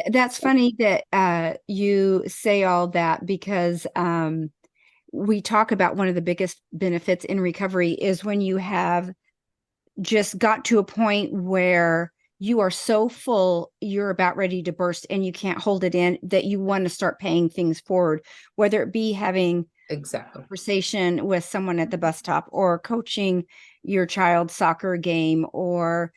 That's funny that you say all that because we talk about one of the biggest benefits in recovery is when you have just got to a point where you are so full, you're about ready to burst and you can't hold it in, that you want to start paying things forward, whether it be having Exactly. conversation with someone at the bus stop or coaching your child's soccer game or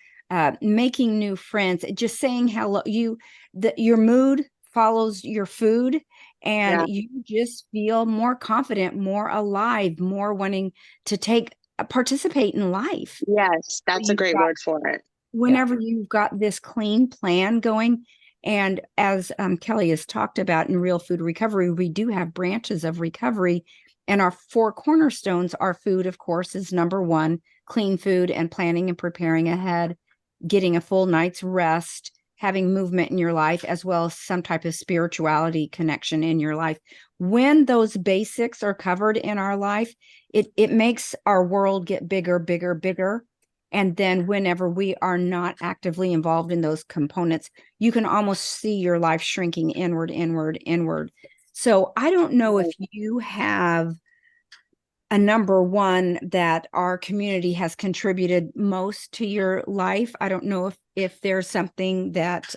making new friends, just saying hello. Your mood follows your food, and Yeah. you just feel more confident, more alive, more wanting to take participate in life. Yes, that's a You've great got word for it. Yeah. whenever you've got this clean plan going. And as Kelly has talked about in Real Food Recovery, we do have branches of recovery. And our four cornerstones, our food, of course, is number one, clean food and planning and preparing ahead, getting a full night's rest, having movement in your life, as well as some type of spirituality connection in your life. When those basics are covered in our life, it makes our world get bigger, bigger, bigger. And then whenever we are not actively involved in those components, you can almost see your life shrinking inward, inward, inward. So I don't know if you have a number one that our community has contributed most to your life. I don't know if there's something that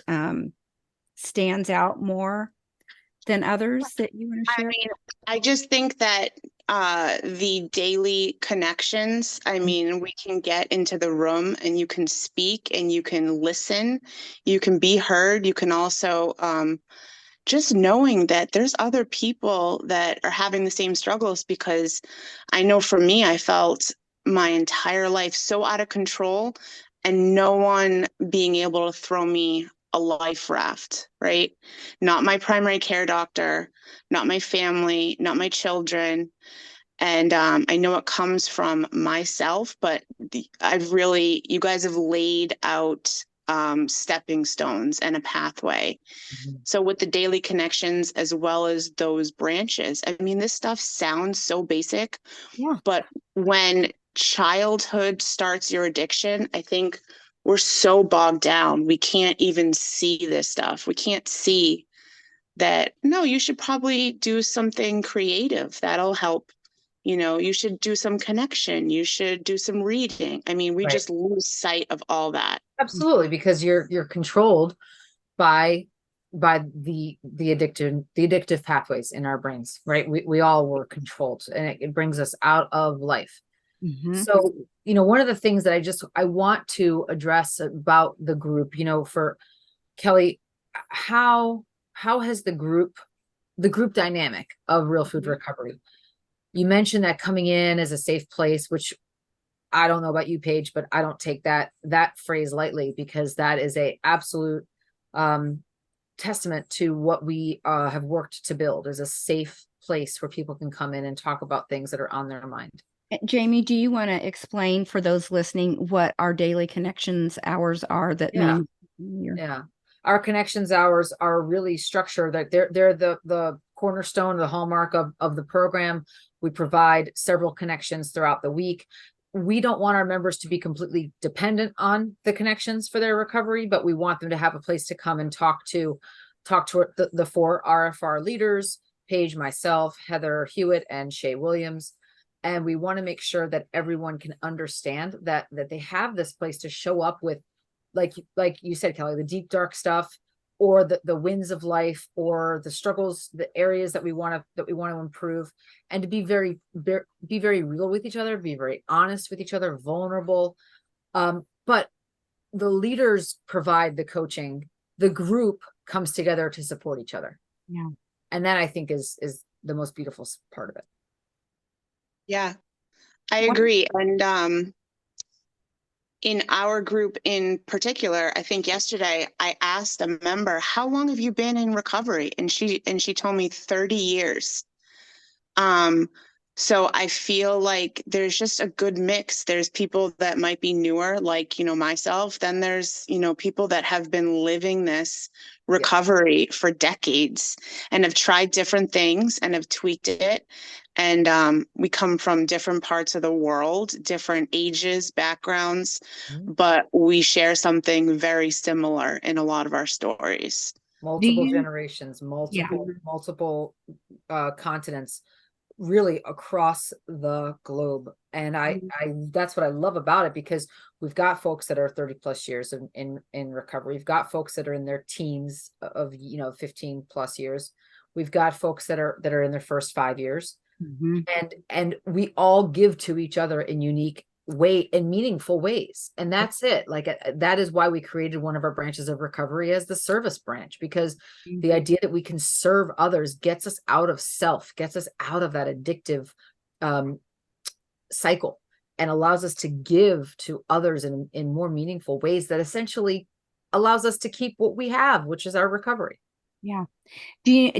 stands out more than others that you want to I share. mean, I just think that the daily connections, I mean, we can get into the room and you can speak and you can listen, you can be heard. You can also just knowing that there's other people that are having the same struggles, because I know for me, I felt my entire life so out of control and no one being able to throw me a life raft, right? Not my primary care doctor, not my family, not my children. And I know it comes from myself, but you guys have laid out stepping stones and a pathway. Mhm. So with the daily connections as well as those branches, I mean, this stuff sounds so basic, Yeah. but when childhood starts your addiction, I think we're so bogged down. We can't even see this stuff. We can't see that, no, you should probably do something creative that'll help. You should do some connection. You should do some reading. I mean, we Right. just lose sight of all that. Absolutely, because you're controlled by the addictive pathways in our brains, right? We all were controlled, and it brings us out of life. Mm-hmm. So, one of the things that I want to address about the group, for Kelly, how has the group dynamic of Real Food Recovery? You mentioned that coming in as a safe place, which I don't know about you, Paige, but I don't take that phrase lightly, because that is a absolute um, testament to what we have worked to build, is a safe place where people can come in and talk about things that are on their mind. Jamie, do you want to explain for those listening what our daily connections hours are that Yeah, mean you're yeah. Our connections hours are really structured, that they're the cornerstone, the hallmark of the program. We provide several connections throughout the week. We don't want our members to be completely dependent on the connections for their recovery, but we want them to have a place to come and talk to the four RFR leaders, Paige, myself, Heather Hewitt, and Shay Williams. And we want to make sure that everyone can understand that they have this place to show up with, like you said, Kelly, the deep dark stuff, or the wins of life, or the struggles, the areas that we want to improve, and to be very real with each other, be very honest with each other, vulnerable. But the leaders provide the coaching, the group comes together to support each other, yeah. and that, I think, is the most beautiful part of it. Yeah, I What agree. And in our group in particular, I think yesterday I asked a member, "How long have you been in recovery?" And she told me 30 years. Um, so I feel like there's just a good mix. There's people that might be newer, like, myself. Then there's, people that have been living this Yeah. recovery for decades and have tried different things and have tweaked it. And we come from different parts of the world, different ages, backgrounds, Mhm. but we share something very similar in a lot of our stories. Do multiple you? generations, Yeah. multiple continents, really across the globe. And I that's what I love about it, because we've got folks that are 30 plus years in recovery. We've got folks that are in their teens of 15 plus years. We've got folks that are in their first 5 years. Mhm. And we all give to each other in unique way, in meaningful ways. And that's it. Like that is why we created one of our branches of recovery as the service branch, because the idea that we can serve others gets us out of self, gets us out of that addictive cycle, and allows us to give to others in more meaningful ways, that essentially allows us to keep what we have, which is our recovery. Yeah. Do you